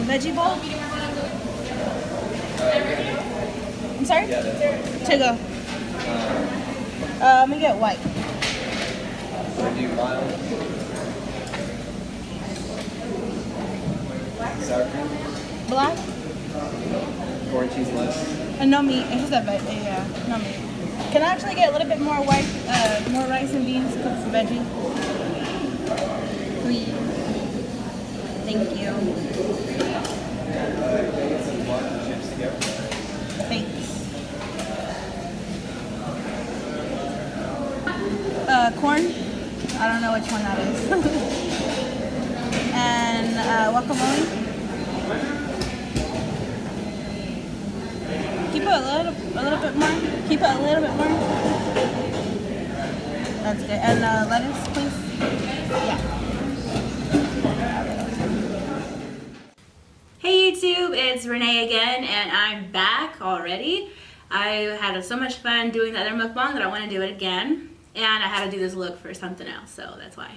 veggie bowl? I'm sorry? To go. Let me get white. Sour cream? Black? Corn cheese less? No meat. It's just a veg. Yeah, no meat. Can I actually get a little bit more white, more rice and beans cooked for veggie? Please. Thank you. Chips to go. Thanks. Corn? I don't know which one that is. And guacamole? Keep it a little bit more. Keep it a little bit more. That's good. And lettuce, please. Yeah. Hey YouTube, it's Renee again, and I'm back already. I had so much fun doing the other mukbang that I want to do it again, and I had to do this look for something else, so that's why.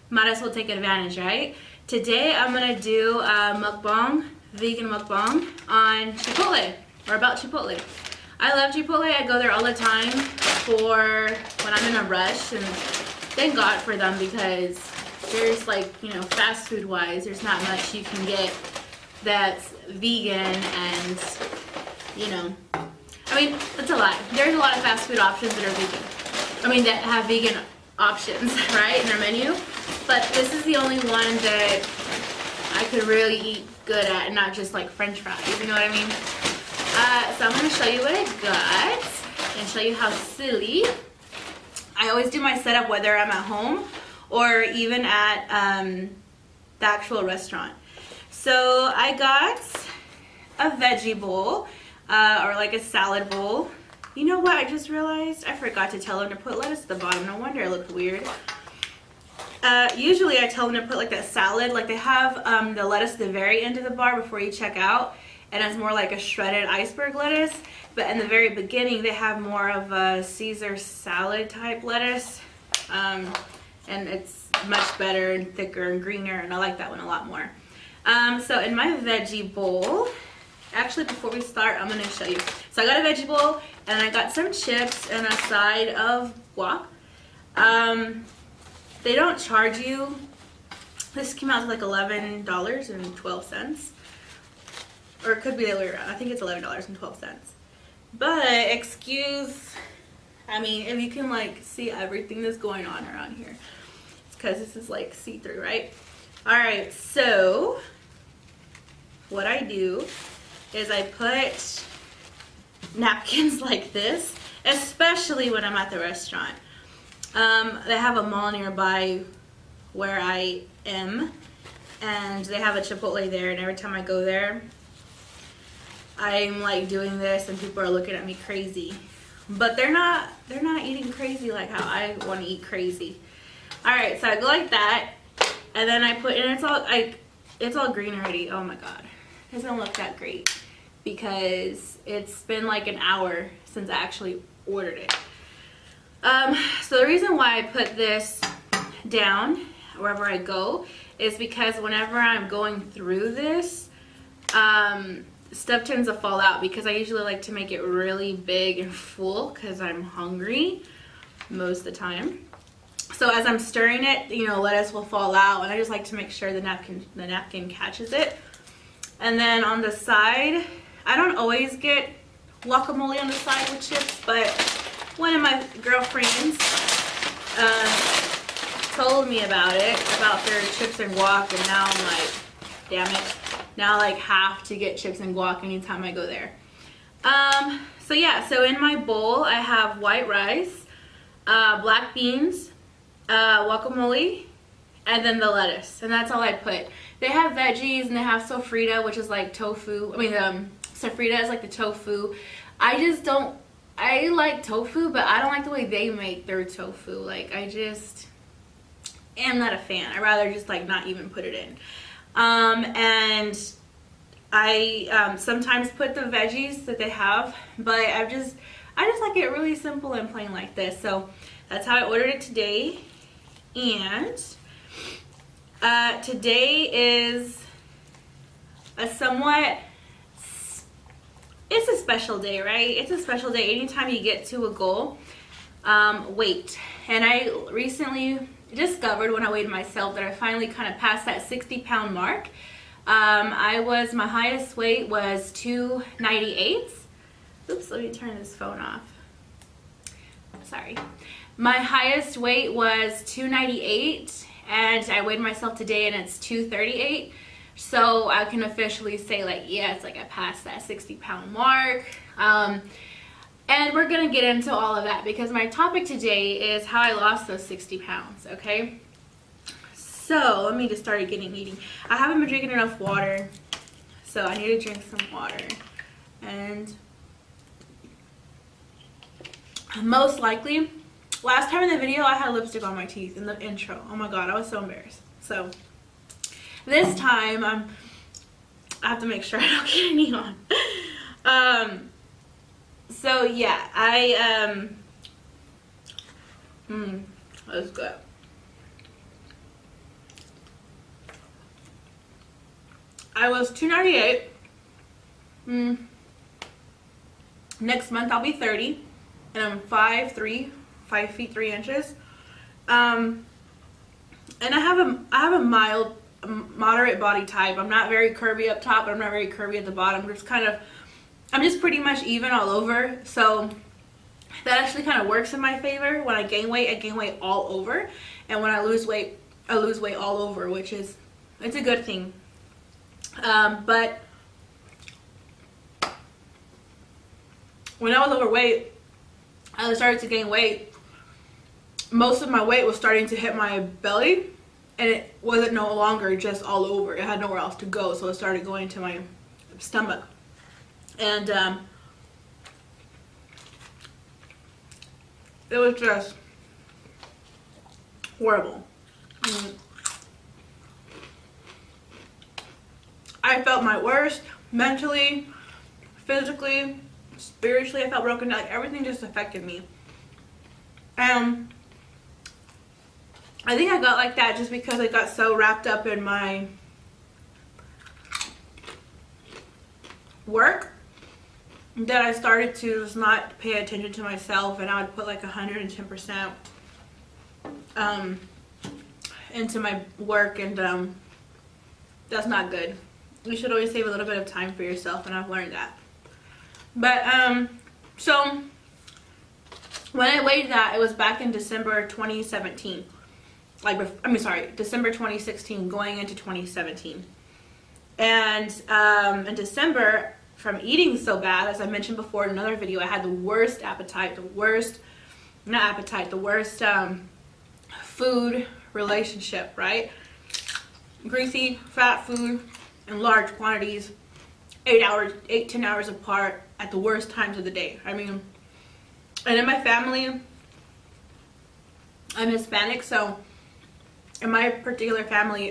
Might as well take advantage, right? Today I'm gonna do a mukbang, vegan mukbang on Chipotle, or about Chipotle. I love Chipotle. I go there all the time for when I'm in a rush, and thank God for them because there's like, you know, fast food wise, there's not much you can get that's vegan and, you know, I mean, that's a lot. There's a lot of fast food options that are vegan. I mean, that have vegan options, right, in their menu. But this is the only one that I could really eat good at and not just like French fries, you know what I mean? So I'm going to show you what I got and show you how silly. I always do my setup whether I'm at home or even at the actual restaurant. So I got a veggie bowl or like a salad bowl. You know what I just realized? I forgot to tell them to put lettuce at the bottom. No wonder it looked weird. Usually I tell them to put like that salad, like they have the lettuce at the very end of the bar before you check out, and it's more like a shredded iceberg lettuce. But in the very beginning they have more of a Caesar salad type lettuce, and it's much better and thicker and greener, and I like that one a lot more. So in my veggie bowl, actually before we start I'm going to show you. So I got a veggie bowl and I got some chips and a side of guac. They don't charge you. This came out to like $11.12. Or it could be the other way around. I think it's $11.12. But excuse, I mean, if you can like see everything that's going on around here. It's because this is like see-through, right? Alright, so what I do is I put napkins like this, especially when I'm at the restaurant. They have a mall nearby where I am, and they have a Chipotle there, and every time I go there I'm like doing this and people are looking at me crazy, but they're not eating crazy like how I want to eat crazy. Alright, so I go like that, and then I put in, it's all green already. Oh my god, it doesn't look that great because it's been like an hour since I actually ordered it. So the reason why I put this down wherever I go is because whenever I'm going through this, stuff tends to fall out because I usually like to make it really big and full because I'm hungry most of the time. So as I'm stirring it, you know, lettuce will fall out, and I just like to make sure the napkin catches it. And then on the side, I don't always get guacamole on the side with chips, but one of my girlfriends told me about it, about their chips and guac, and now I'm like, damn it. Now I like have to get chips and guac anytime I go there. So yeah, so in my bowl I have white rice, black beans, guacamole, and then the lettuce, and that's all I put. They have veggies and they have sofrita, which is like tofu. I mean, sofrita is like the tofu. I like tofu, but I don't like the way they make their tofu. Like, I just am not a fan. I'd rather just like not even put it in. And I sometimes put the veggies that they have, but I just like it really simple and plain like this. So that's how I ordered it today. And today is a somewhat, it's a special day, right? It's a special day anytime you get to a goal. Weight. And I recently discovered when I weighed myself that I finally kind of passed that 60-pound mark. My highest weight was 298. Oops, let me turn this phone off. Sorry. My highest weight was 298, and I weighed myself today and it's 238. So I can officially say, like, yeah, it's like I passed that 60-pound mark. And we're gonna get into all of that because my topic today is how I lost those 60 pounds, okay? So let me just start eating. I haven't been drinking enough water, so I need to drink some water. And most likely, last time in the video I had lipstick on my teeth in the intro. Oh my god, I was so embarrassed. So this time I have to make sure I don't get any on. So yeah, that was good. I was 298. Next month I'll be 30, and I'm 5'3", 5 feet 3 inches. And I have a moderate body type. I'm not very curvy up top, but I'm not very curvy at the bottom. I'm just pretty much even all over, so that actually kind of works in my favor. When I gain weight all over, and when I lose weight all over, which is, it's a good thing. But when I was overweight, I started to gain weight. Most of my weight was starting to hit my belly, and it wasn't no longer just all over. It had nowhere else to go, so it started going to my stomach. And it was just horrible. I felt my worst mentally, physically, spiritually. I felt broken down. Like, everything just affected me. I think I got like that just because I got so wrapped up in my work that I started to just not pay attention to myself, and I would put like 110% into my work, and that's not good. You should always save a little bit of time for yourself, and I've learned that. But so when I weighed that, it was back in December 2017. December 2016 going into 2017. And in December, from eating so bad, as I mentioned before in another video, I had the worst appetite, the worst food relationship, right? Greasy, fat food in large quantities, 10 hours apart at the worst times of the day. I mean, and in my family, I'm Hispanic, so in my particular family,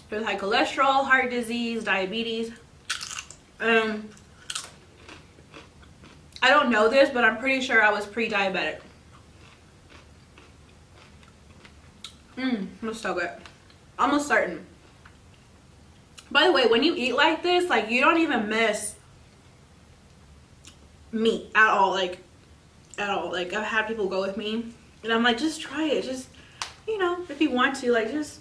there's high cholesterol, heart disease, diabetes. I don't know this, but I'm pretty sure I was pre-diabetic. That's so good. Almost certain. By the way, when you eat like this, like, you don't even miss meat at all. Like, I've had people go with me, and I'm like, just try it. Just, you know, if you want to, like, just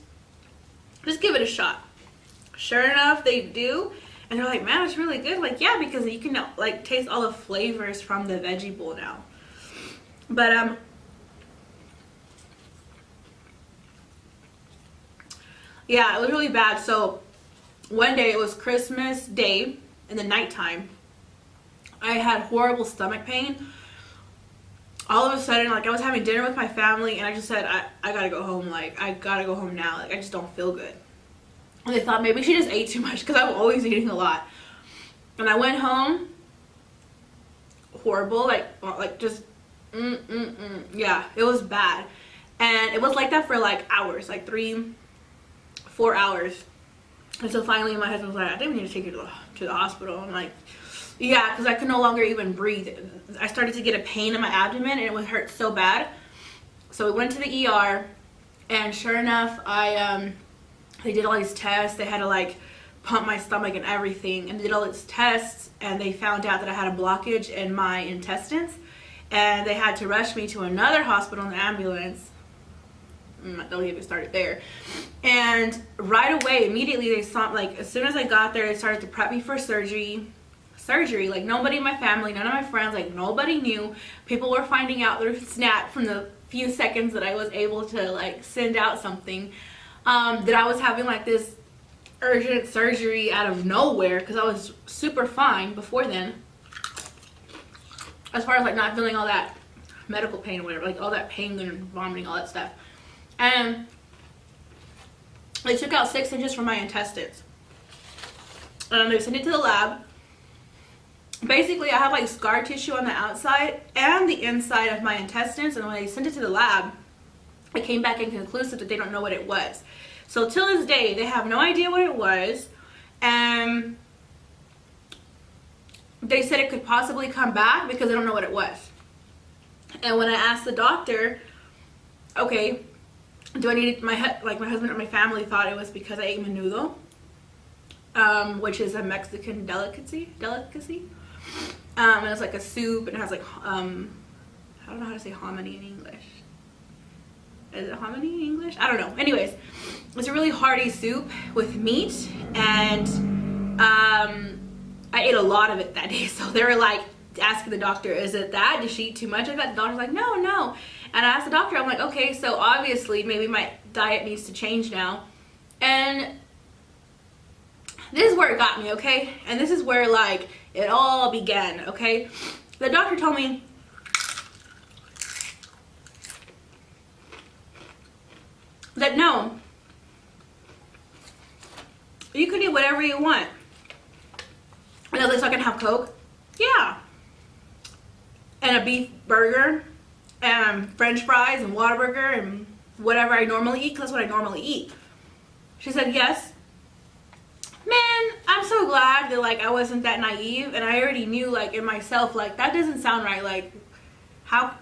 give it a shot. Sure enough, they do. And they're like, man, it's really good. Like, yeah, because you can, like, taste all the flavors from the veggie bowl now. But, yeah, it was really bad. So, one day, it was Christmas Day in the nighttime. I had horrible stomach pain. All of a sudden, like, I was having dinner with my family, and I just said, I gotta go home. Like, I gotta go home now. Like, I just don't feel good. And they thought maybe she just ate too much, because I'm always eating a lot. And I went home, horrible, like just, yeah, it was bad. And it was like that for like hours, like 3-4 hours. And so finally my husband was like, I think we need to take you to the hospital. I'm like, yeah, because I could no longer even breathe. I started to get a pain in my abdomen, and it would hurt so bad. So we went to the ER, and sure enough, they did all these tests. They had to, like, pumped my stomach and everything, and did all its tests, and they found out that I had a blockage in my intestines, and they had to rush me to another hospital in the ambulance. Don't even start there. And right away, immediately, they saw, like, as soon as I got there, they started to prep me for surgery. Like, nobody in my family, none of my friends, like, nobody knew. People were finding out through Snap from the few seconds that I was able to, like, send out something, that I was having, like, this urgent surgery out of nowhere, because I was super fine before then, as far as, like, not feeling all that medical pain or whatever, like, all that pain and vomiting, all that stuff. And they took out 6 inches from my intestines, and they sent it to the lab. Basically, I have, like, scar tissue on the outside and the inside of my intestines, and when they sent it to the lab, it came back inconclusive that they don't know what it was. So till this day, they have no idea what it was, and they said it could possibly come back because they don't know what it was. And when I asked the doctor, okay, do I need my husband or my family thought it was because I ate menudo, which is a Mexican delicacy. And it's like a soup, and it has, like, I don't know how to say hominy in English. Is it hominy in English? I don't know. Anyways, it's a really hearty soup with meat, and I ate a lot of it that day. So they were, like, asking the doctor, is it that? Did she eat too much of that? The doctor's like, no. And I asked the doctor, I'm like, okay, so obviously maybe my diet needs to change now. And this is where it got me, okay? And this is where, like, it all began, okay? The doctor told me that no, you can eat whatever you want. And at least I can have Coke? Yeah. And a beef burger, and French fries, and Whataburger, and whatever I normally eat, because that's what I normally eat. She said yes. Man, I'm so glad that, like, I wasn't that naive, and I already knew, like, in myself, like, that doesn't sound right. Like, how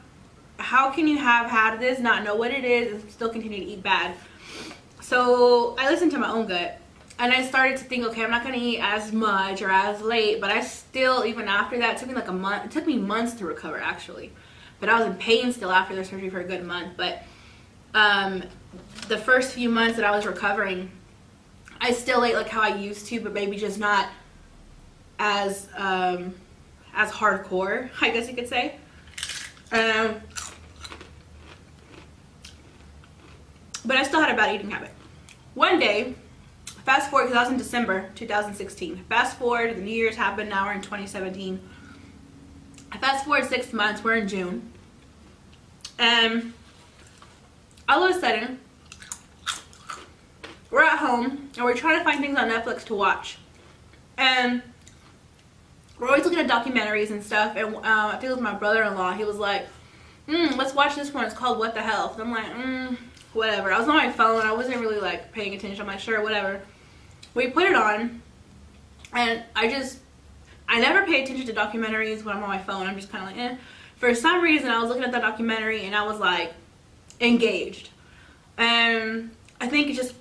can you have had this, not know what it is, and still continue to eat bad? So I listened to my own gut, and I started to think, okay, I'm not going to eat as much or as late, but I still, even after that, it took me like a month. It took me months to recover, actually. But I was in pain still after the surgery for a good month. But the first few months that I was recovering, I still ate like how I used to, but maybe just not as hardcore, I guess you could say. But I still had a bad eating habit. One day, fast forward, because I was in December 2016. Fast forward, the New Year's happened, now we're in 2017. Fast forward 6 months, we're in June. And all of a sudden, we're at home, and we're trying to find things on Netflix to watch. And we're always looking at documentaries and stuff, and I think it was my brother-in-law, he was like, let's watch this one, it's called What the Hell? And I'm like, whatever. I was on my phone, I wasn't really like paying attention, I'm like, sure, whatever. We put it on, and I never pay attention to documentaries when I'm on my phone, I'm just kind of like, eh. For some reason, I was looking at that documentary, and I was like, engaged. And I think it's just,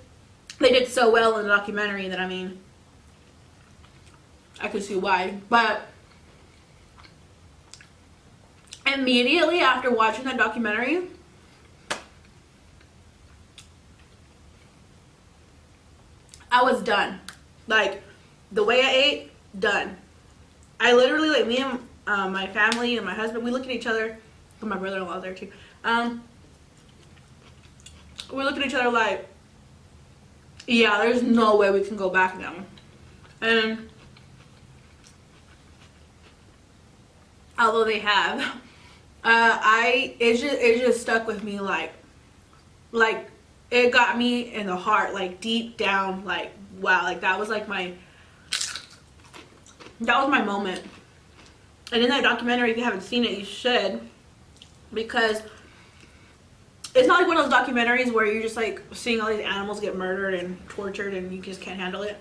they did so well in the documentary that, I mean, I could see why. But immediately after watching that documentary, I was done. Like, the way I ate, done. I literally, like, me and my family and my husband, we look at each other, and my brother-in-law's there too. We look at each other like, yeah, there's no way we can go back now. And although they have, it just stuck with me, like it got me in the heart, like deep down, like wow, like that was my moment. And in that documentary, if you haven't seen it, you should, because it's not like one of those documentaries where you're just like seeing all these animals get murdered and tortured and you just can't handle it.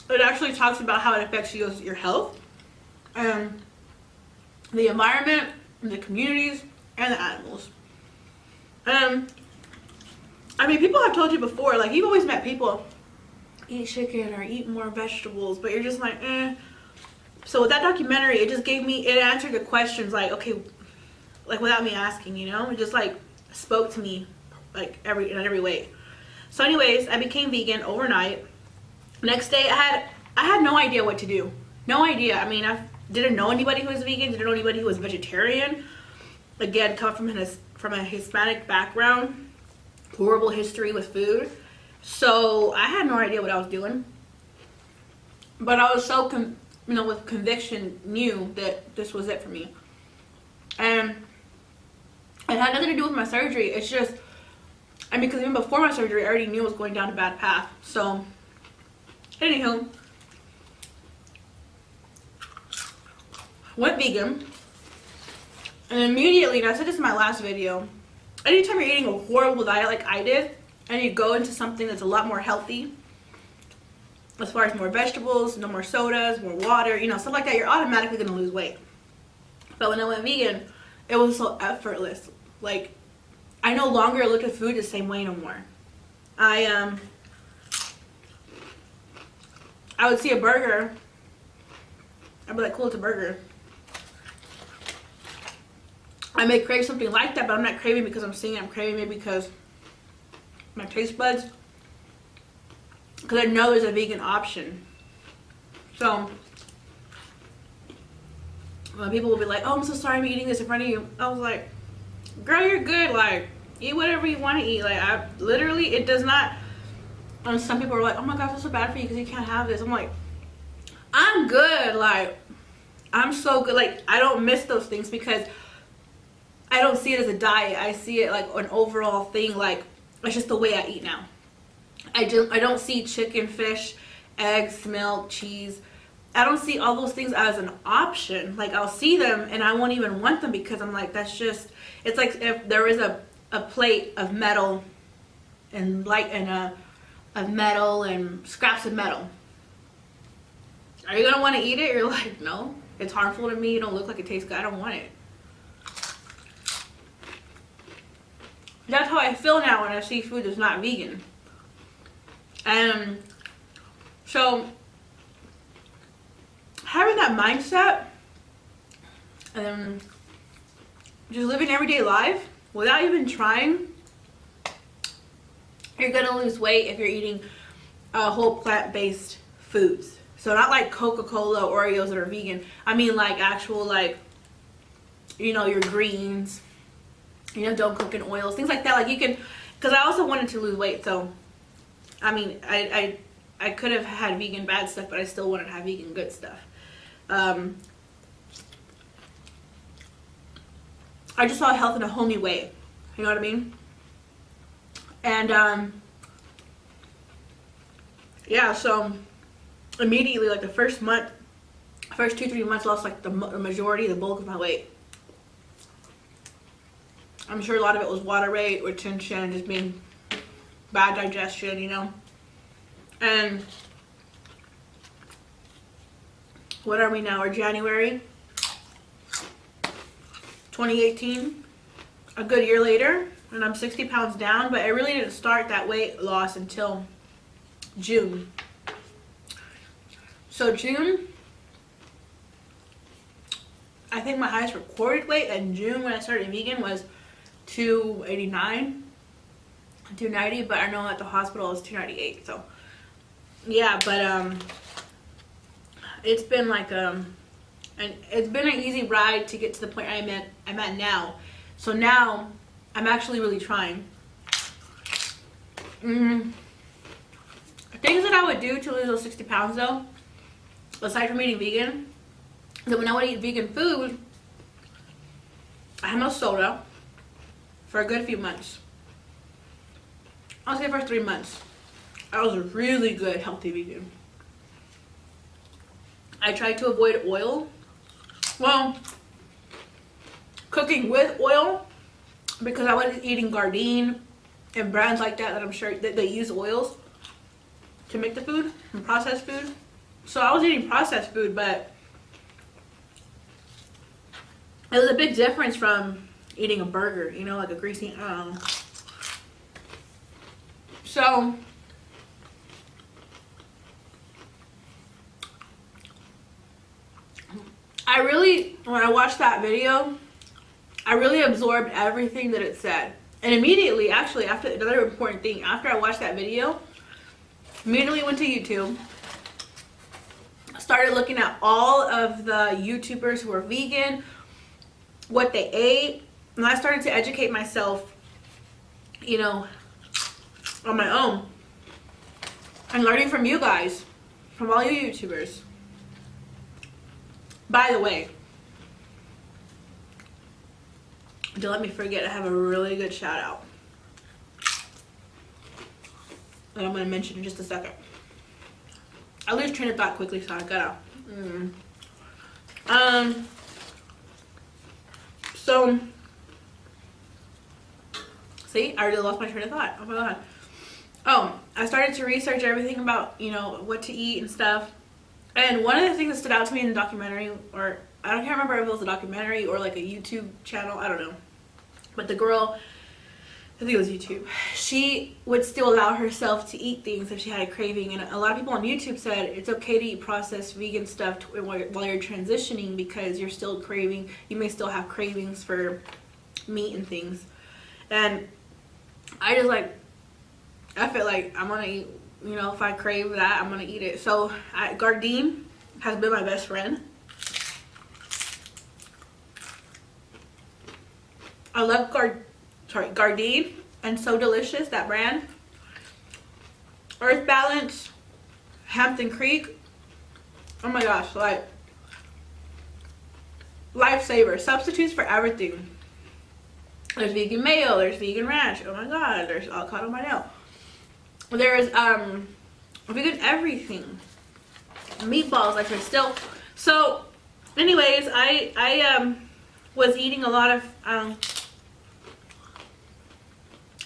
It actually talks about how it affects your health, and the environment, and the communities, and the animals. I mean, people have told you before, like, you've always met people eat chicken or eat more vegetables, but you're just like, eh. So with that documentary, it just gave me, it answered the questions like, okay, like without me asking, you know? It just like spoke to me like in every way. So anyways, I became vegan overnight. Next day, I had no idea what to do. No idea. I mean, I didn't know anybody who was vegan, didn't know anybody who was vegetarian. Again, come from a Hispanic background, horrible history with food. So I had no idea what I was doing. But I was so, with conviction, knew that this was it for me. And it had nothing to do with my surgery. It's just, because even before my surgery, I already knew I was going down a bad path. So, anywho, went vegan. And immediately, and I said this in my last video, anytime you're eating a horrible diet like I did, and you go into something that's a lot more healthy, as far as more vegetables, no more sodas, more water, stuff like that, you're automatically going to lose weight. But when I went vegan, it was so effortless. Like, I no longer looked at food the same way no more. I would see a burger, I'd be like, cool, it's a burger. I may crave something like that, but I'm not craving because I'm seeing it. I'm craving it because my taste buds, because I know there's a vegan option. So when people will be like, oh, I'm so sorry I'm eating this in front of you, I was like, girl, you're good. Like, eat whatever you want to eat. Like, I literally, it does not. And some people are like, oh my gosh, that's so bad for you because you can't have this. I'm like, I'm good. Like, I'm so good. Like, I don't miss those things because I don't see it as a diet. I see it like an overall thing. Like, it's just the way I eat now. I don't see chicken, fish, eggs, milk, cheese. I don't see all those things as an option. Like, I'll see them and I won't even want them because I'm like, that's just, it's like if there is a plate of metal and of metal and scraps of metal. Are you gonna want to eat it? You're like, no, it's harmful to me. You don't look like it tastes good. I don't want it. That's how I feel now when I see food that's not vegan. And so having that mindset and just living everyday life without even trying, you're gonna lose weight if you're eating whole plant-based foods. So not like Coca-Cola, Oreos that are vegan. I mean like actual like, your greens, don't cook in oils, things like that. Like you can, because I also wanted to lose weight. So, I mean, I could have had vegan bad stuff, but I still wanted to have vegan good stuff. I just saw health in a whole new way. You know what I mean? And, yeah, so immediately, like the first 2-3 months, lost like the majority, the bulk of my weight. I'm sure a lot of it was water weight, retention, just being bad digestion, And what are we now? We're January 2018. A good year later, and I'm 60 pounds down, but I really didn't start that weight loss until June. So June, I think my highest recorded weight in June when I started vegan was 289, 290, but I know at the hospital it was 298. So yeah, but it's been like and it's been an easy ride to get to the point I'm at now. So now I'm actually really trying. Things that I would do to lose those 60 pounds though, aside from eating vegan, is that when I would eat vegan food, I had no soda for a good few months. I'll say for 3 months. I was a really good healthy vegan. I tried to avoid oil. Well, cooking with oil, because I was eating Gardein and brands like that I'm sure that they use oils to make the food and processed food. So I was eating processed food, but it was a big difference from eating a burger, like a greasy, I don't know. So when I watched that video, I really absorbed everything that it said. And immediately, actually, after another important thing, after I watched that video, immediately went to YouTube, started looking at all of the YouTubers who were vegan, what they ate, and I started to educate myself, you know, on my own. And learning from you guys, from all you YouTubers. By the way, don't let me forget, I have a really good shout out that I'm going to mention in just a second. I lose train of thought quickly, so I gotta. So, see, I already lost my train of thought. Oh my god. Oh, I started to research everything about, you know, what to eat and stuff. And one of the things that stood out to me in the documentary, or I can't remember if it was a documentary or like a YouTube channel, I don't know. But the girl, I think it was YouTube, she would still allow herself to eat things if she had a craving. And a lot of people on YouTube said it's okay to eat processed vegan stuff while you're transitioning because you're still craving, you may still have cravings for meat and things. And I just like, I feel like I'm gonna eat, you know, if I crave that, I'm gonna eat it. So Gardein has been my best friend. I love Gardein and So Delicious, that brand. Earth Balance, Hampton Creek. Oh my gosh, like lifesaver. Substitutes for everything. There's vegan mayo, there's vegan ranch. Oh my god, there's avocado mayo. There's vegan everything. Meatballs, like there's still. So anyways, I was eating a lot of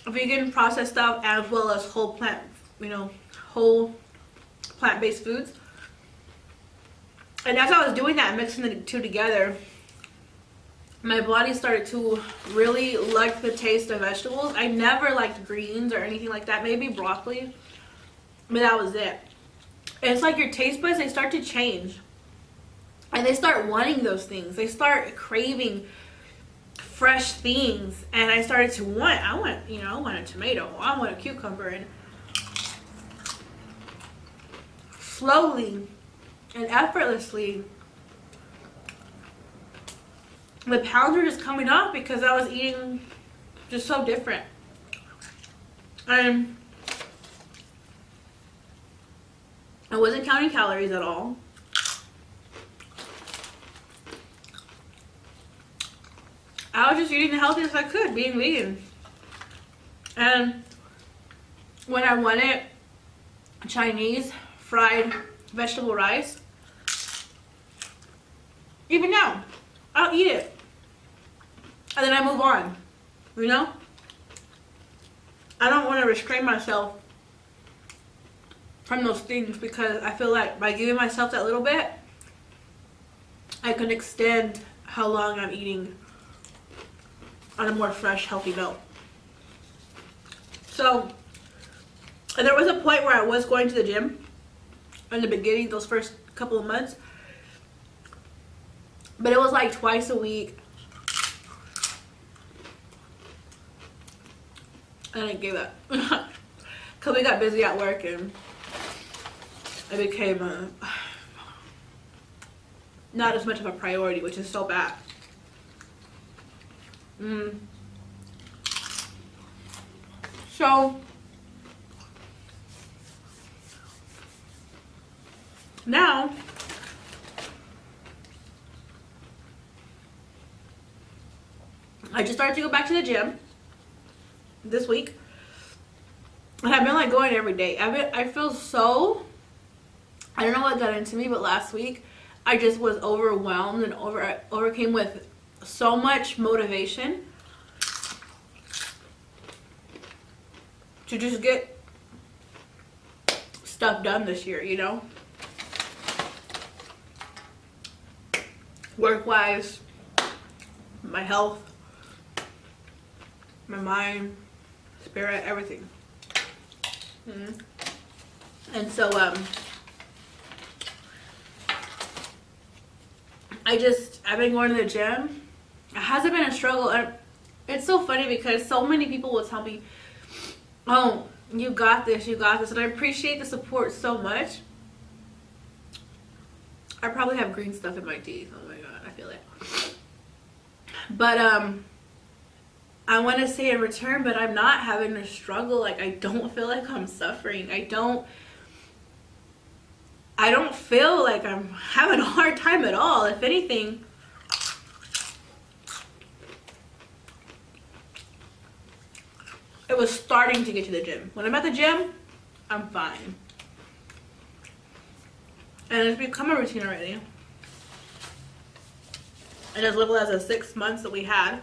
vegan processed stuff as well as whole plant-based foods. And as I was doing that, mixing the two together, my body started to really like the taste of vegetables. I never liked greens or anything like that, maybe broccoli, but that was it. And it's like your taste buds, they start to change. And they start wanting those things. They start craving fresh things. And I started to want, I want a tomato, I want a cucumber. And slowly and effortlessly, the pounds were just coming off because I was eating just so different. And I wasn't counting calories at all. I was just eating the healthiest I could, being vegan. And when I wanted Chinese fried vegetable rice, even now, I'll eat it. And then I move on, you know? I don't want to restrain myself from those things because I feel like by giving myself that little bit, I can extend how long I'm eating on a more fresh, healthy note. So, and there was a point where I was going to the gym in the beginning, those first couple of months, but it was like twice a week. I didn't give up because we got busy at work and it became not as much of a priority, which is so bad. So now I just started to go back to the gym this week, and I've been like going every day. I feel so, I don't know what got into me, but last week I just was overwhelmed and overcame with so much motivation to just get stuff done this year, you know, work-wise, my health, my mind, spirit, everything. And so I've been going to the gym. It hasn't been a struggle. And it's so funny because so many people will tell me, oh, you got this, you got this. And I appreciate the support so much. I probably have green stuff in my teeth. Oh my God, I feel it. But I want to say in return, but I'm not having a struggle. Like, I don't feel like I'm suffering. I don't feel like I'm having a hard time at all. If anything, it was starting to get to the gym. When I'm at the gym, I'm fine. And it's become a routine already. And as little as the 6 months that we had,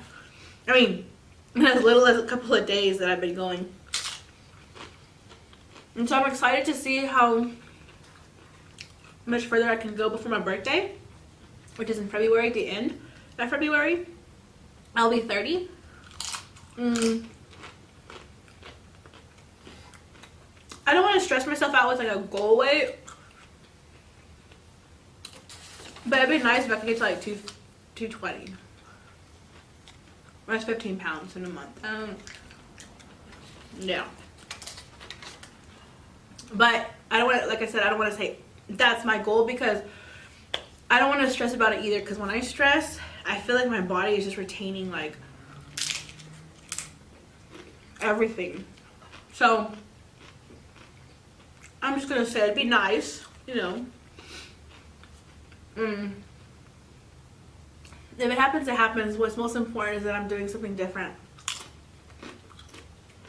I mean, as little as a couple of days that I've been going. And so I'm excited to see how much further I can go before my birthday, which is in February, the end of February. I'll be 30. I don't want to stress myself out with like a goal weight, but it'd be nice if I could get to like 220. That's 15 pounds in a month. Yeah. But I don't want to, like I said, I don't want to say that's my goal because I don't want to stress about it either. Because when I stress, I feel like my body is just retaining like everything. So I'm just going to say it'd be nice, you know. If it happens, it happens. What's most important is that I'm doing something different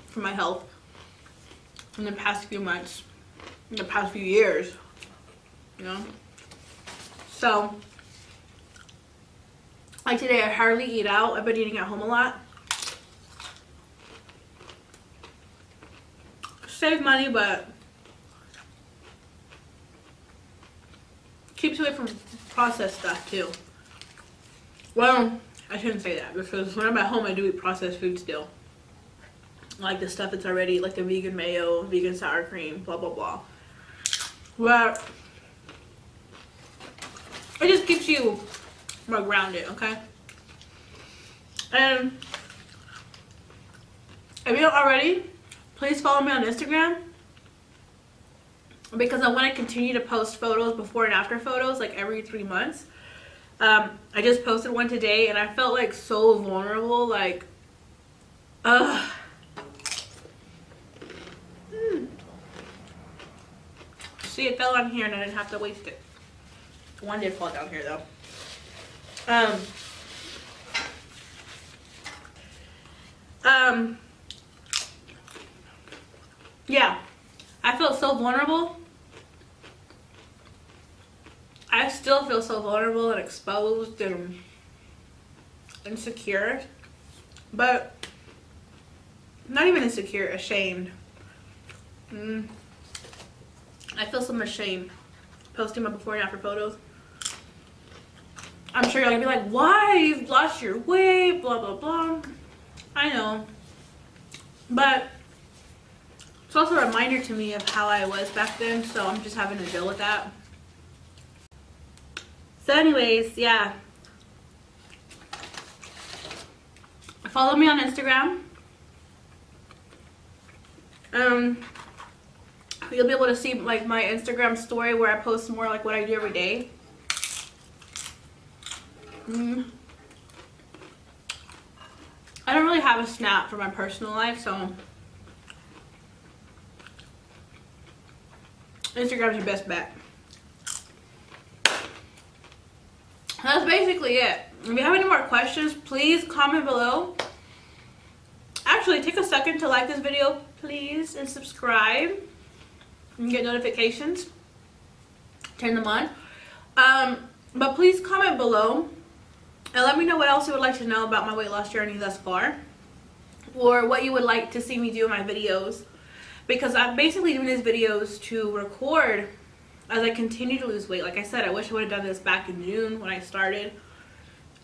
for my health in the past few months, in the past few years, you know? So, like today, I hardly eat out. I've been eating at home a lot. Save money, but keeps away from processed stuff too. Well, I shouldn't say that because when I'm at home, I do eat processed food still. Like the stuff that's already, like the vegan mayo, vegan sour cream, blah, blah, blah. But it just keeps you more grounded, okay? And if you don't already, please follow me on Instagram because I want to continue to post photos, before and after photos, like every 3 months. I just posted one today and I felt like so vulnerable, like, See, it fell on here and I didn't have to waste it. One did fall down here though. Yeah, I felt so vulnerable. I still feel so vulnerable and exposed and insecure, but not even insecure, ashamed. I feel so much shame posting my before and after photos. I'm sure you're gonna be like, why? You've lost your weight, blah, blah, blah. I know, but it's also a reminder to me of how I was back then, so I'm just having to deal with that. So anyways, yeah. Follow me on Instagram. You'll be able to see like my Instagram story where I post more like what I do every day. I don't really have a Snap for my personal life, so Instagram's your best bet. That's basically it. If you have any more questions, please comment below. Actually, take a second to like this video, please, and subscribe. And get notifications. Turn them on. But please comment below and let me know what else you would like to know about my weight loss journey thus far, or what you would like to see me do in my videos, because I'm basically doing these videos to record as I continue to lose weight. Like I said, I wish I would have done this back in June when I started,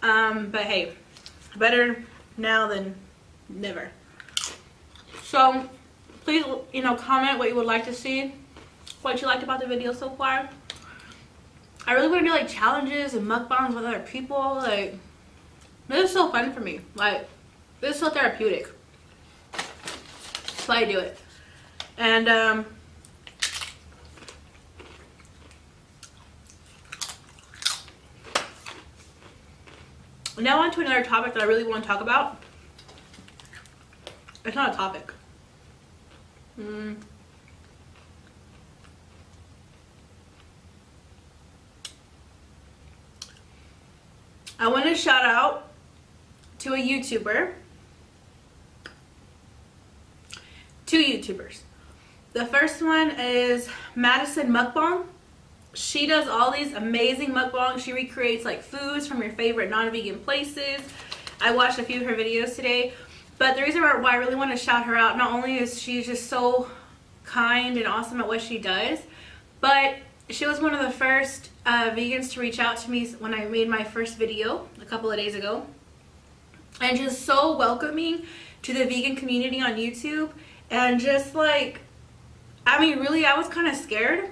but hey, better now than never. So please, you know, comment what you would like to see, what you liked about the video so far. I really want to do like challenges and mukbangs with other people. Like, this is so fun for me. Like, this is so therapeutic. That's why I do it. And now on to another topic that I really want to talk about. It's not a topic. I want to shout out to a YouTuber. Two YouTubers. The first one is MadisonMukbang. She does all these amazing mukbangs. She recreates like foods from your favorite non-vegan places. I watched a few of her videos today. But the reason why I really want to shout her out, not only is she just so kind and awesome at what she does, but she was one of the first vegans to reach out to me when I made my first video a couple of days ago. And just so welcoming to the vegan community on YouTube. And just like, I mean, really, I was kind of scared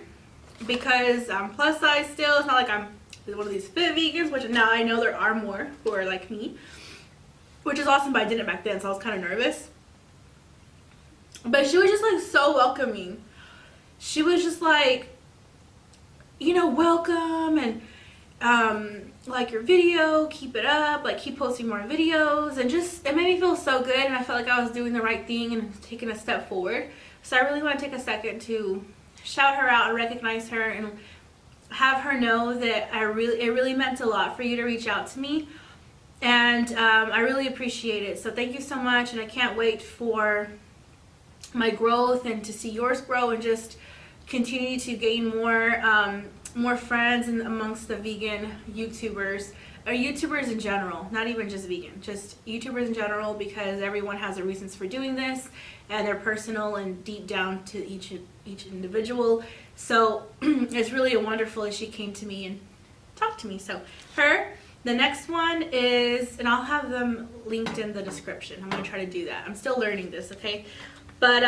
because I'm plus size still. It's not like I'm one of these fit vegans, which now I know there are more who are like me, which is awesome, but I didn't back then, so I was kind of nervous. But she was just like so welcoming. She was just like, you know, welcome, and like your video, keep it up, like keep posting more videos, and just, it made me feel so good, and I felt like I was doing the right thing and taking a step forward. So I really want to take a second to shout her out and recognize her and have her know that it really meant a lot for you to reach out to me, and I really appreciate it. So thank you so much, and I can't wait for my growth and to see yours grow and just continue to gain more friends and amongst the vegan YouTubers, or YouTubers in general, not even just vegan, just YouTubers in general, because everyone has their reasons for doing this and they're personal and deep down to each individual. So it's really wonderful that she came to me and talked to me. So her, the next one is, and I'll have them linked in the description. I'm gonna try to do that. I'm still learning this, okay? But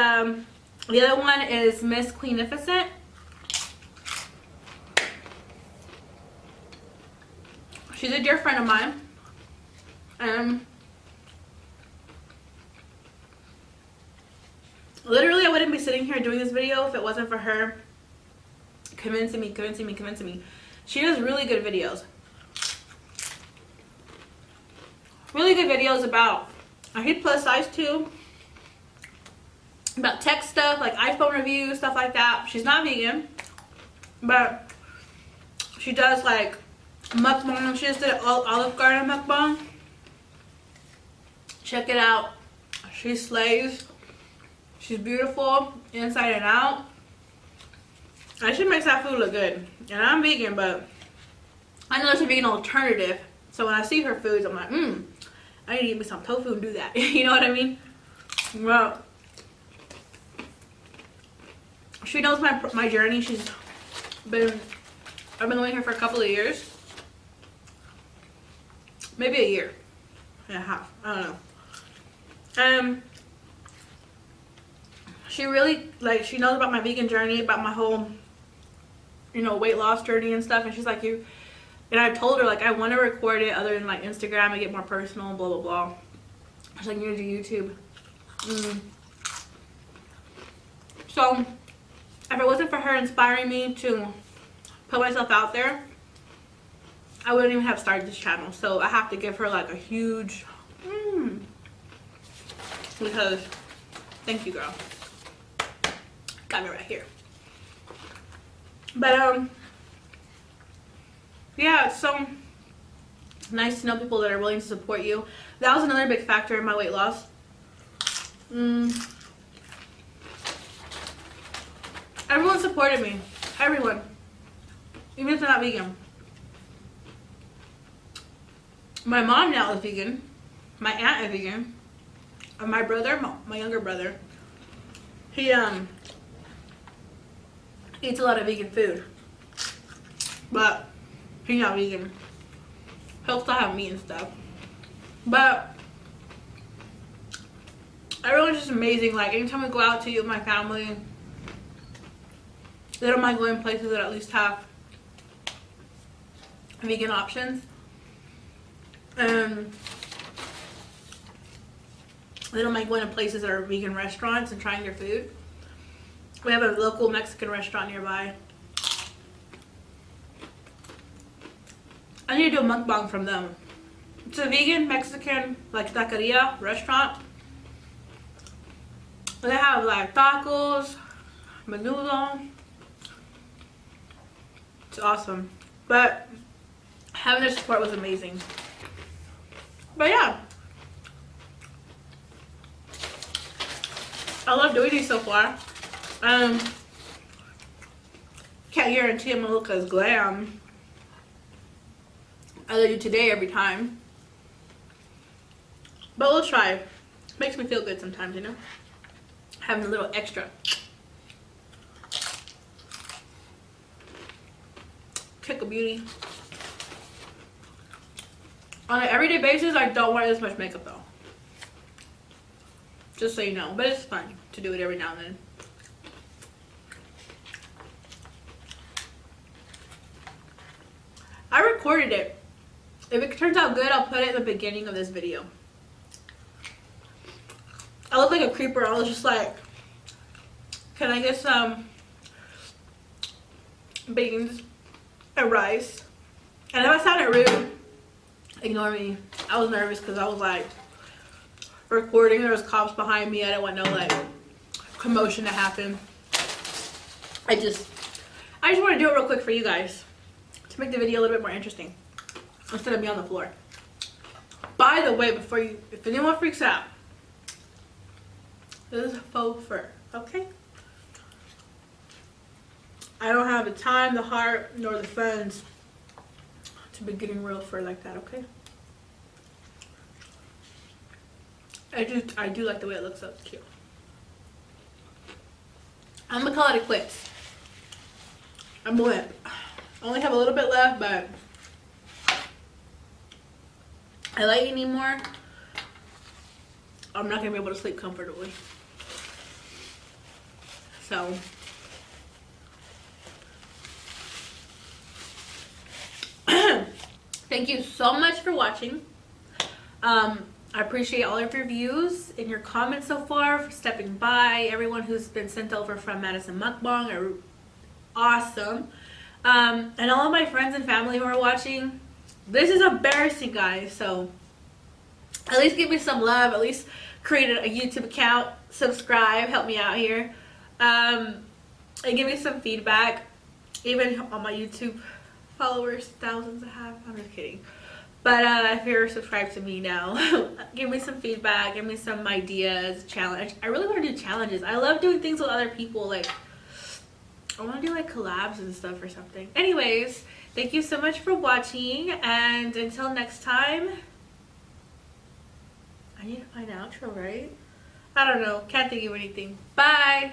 the other one is MsQueenificent. She's a dear friend of mine. Literally, I wouldn't be sitting here doing this video if it wasn't for her convincing me. She does really good videos. Really good videos about, I hate plus size too, about tech stuff, like iPhone reviews, stuff like that. She's not vegan, but she does like mukbang. She just did an Olive Garden mukbang. Check it out. She slays. She's beautiful inside and out. And she makes that food look good. And I'm vegan, but I know there's a vegan alternative. So when I see her foods, I'm like, I need to eat me some tofu and do that. You know what I mean? Well, she knows my journey. I've been knowing her for a couple of years. Maybe a year and a half. I don't know. She really, like, she knows about my vegan journey, about my whole, you know, weight loss journey and stuff. And she's like, and I told her, like, I want to record it other than like Instagram and get more personal, blah blah blah. She's like, you need to do YouTube. So if it wasn't for her inspiring me to put myself out there, I wouldn't even have started this channel. So I have to give her like a huge because thank you, girl. Got me right here. But yeah, it's so nice to know people that are willing to support you. That was another big factor in my weight loss. Everyone supported me. Everyone. Even if they're not vegan. My mom now is vegan. My aunt is vegan. And my brother, my younger brother, he eats a lot of vegan food. But he's not vegan. He'll still have meat and stuff. But everyone's just amazing. Like, anytime we go out to eat with my family, they don't mind going places that at least have vegan options. They don't mind going to places that are vegan restaurants and trying their food. We have a local Mexican restaurant nearby. I need to do a mukbang from them. It's a vegan Mexican like taqueria restaurant. They have like tacos, menudo. It's awesome. But having their support was amazing. But yeah. I love doing these so far. Can't guarantee I'm gonna look as glam as I do today every time. But we'll try. Makes me feel good sometimes, you know? Having a little extra. Kick of beauty. On an everyday basis, I don't wear this much makeup though. Just so you know. But it's fun to do it every now and then. I recorded it. If it turns out good, I'll put it in the beginning of this video. I look like a creeper. I was just like, can I get some beans and rice? And if I sounded rude, ignore me. I was nervous because I was like recording. There was cops behind me. I didn't want no like commotion to happen. I just want to do it real quick for you guys to make the video a little bit more interesting instead of me on the floor. By the way, if anyone freaks out, this is faux fur, okay? I don't have the time, the heart, nor the funds to be getting real fur like that, okay? I do like the way it looks, so it's cute. I'm gonna call it a quits. I'm limp. I only have a little bit left, but I like eating more. I'm not gonna be able to sleep comfortably. So thank you so much for watching. I appreciate all of your views and your comments so far, for stepping by. Everyone who's been sent over from MadisonMukbang are awesome. And all of my friends and family who are watching, this is embarrassing, guys. So at least give me some love. At least create a YouTube account, subscribe, help me out here, and give me some feedback. Even on my YouTube followers, thousands I have. I'm just kidding. But if you're subscribed to me now, give me some feedback, give me some ideas, challenge. I really want to do challenges. I love doing things with other people. Like, I want to do like collabs and stuff or something. Anyways, thank you so much for watching, and until next time, I need to find an outro, right? I don't know. Can't think of anything. Bye.